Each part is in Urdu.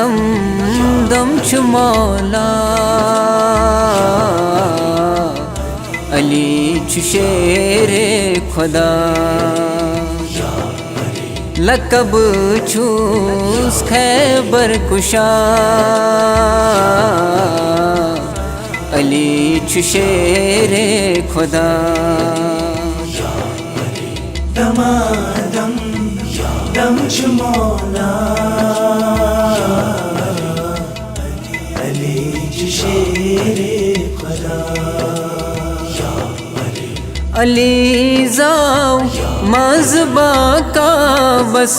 دم دم چھ مولا علی چھ شیر خدا لقب چھوس خیبر کشا علی چھ شیر خدا دمادم دم چھ مولا علی چھ شیر خدا علی زاو مذبا کا بس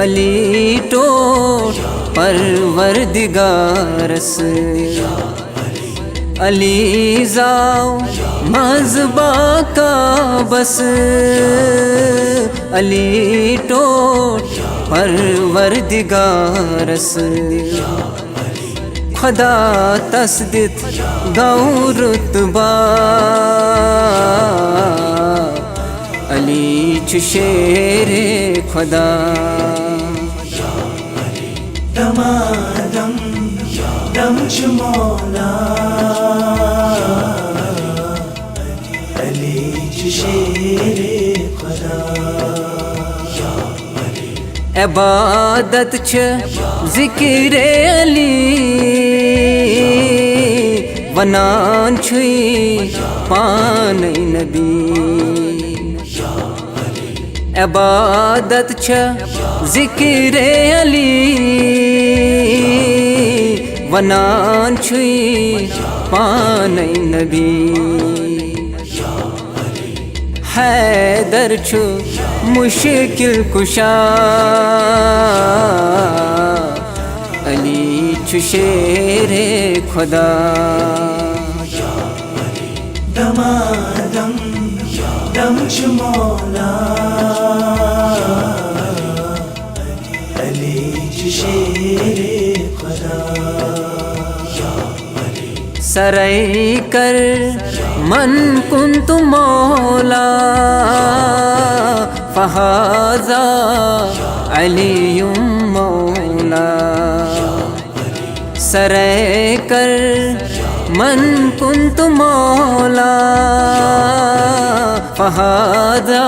علی ٹوٹ پروردگارس علی زاو مذبا کا بس علی ٹوٹ پروردگارس خدا تصدیق گو رتبہ علی چھ شیر خدا دمادم دم چھ مولا علی چھ شیر خدا عبادت چھ ذکر علی ونان چھوئی پانی نبی عبادت چھ ذکر علی ونان چھوئی پانی نبی حیدر چھو مشکل کشا علی چھ شیر خدا دمادم دم چھ مولا علی چھ شیر خدا سرائی کر من کنت مولا فہذا علی مولا سرائی کر من کنت مولا فہذا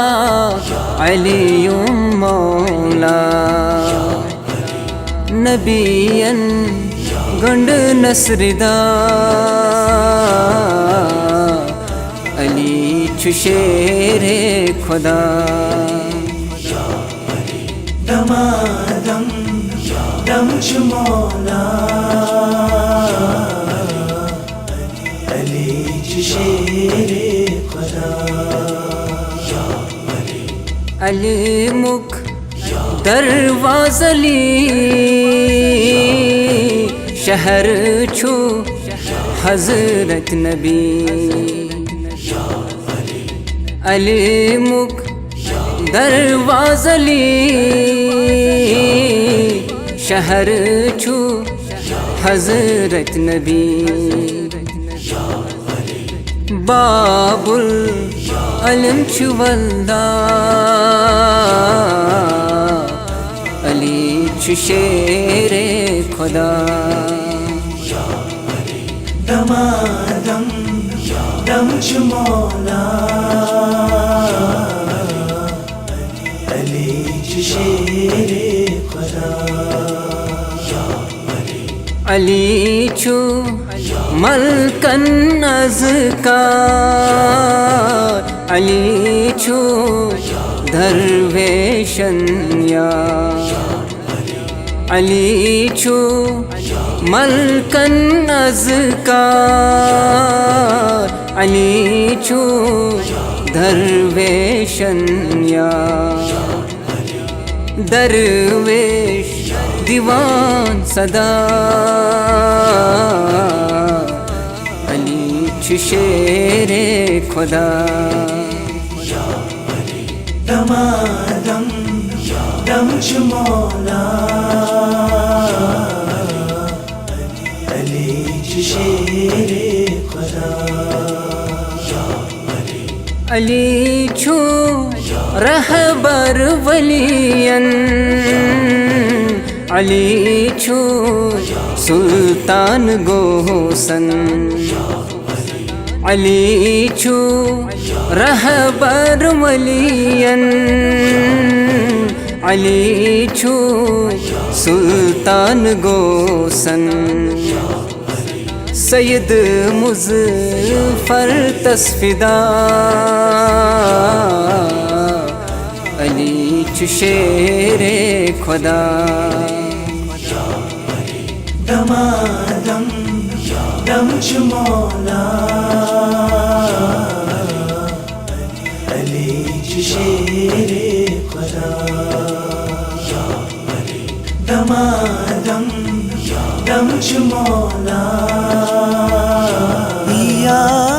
علی مولا نبیًا گنڈ نصر دا علی چھ شیر خدا دمادم دم چھ مولا علی چھ شیر خدا علی مکھ درواز علی شہر چھو حضرت نبی علی مکھ درواز علی شہر چھو حضرت نبی باب العلم چھو واللہ علی چھ شیر خدا دمادم دم چھ مولا علی چھ شیر خدا علی چھو ملکن ازکار علی چھو درویشن یار علی چھو ملکن ازکار علی چھو درویشن یار درویش دیوان صدا علی چھ شیر خدا دمادم دم چھ مولا علی چھ شیر خدا علی چھو رہبر ولین علی چھو سلطان گوسن علی چھو رہبر ولین علی چھو سلطان گوسن سید مظفر تصفیدہ علی چھو شیر خدا دمادم دم چ مولا علی چ شیر خدا دمادم دم چ مولا یا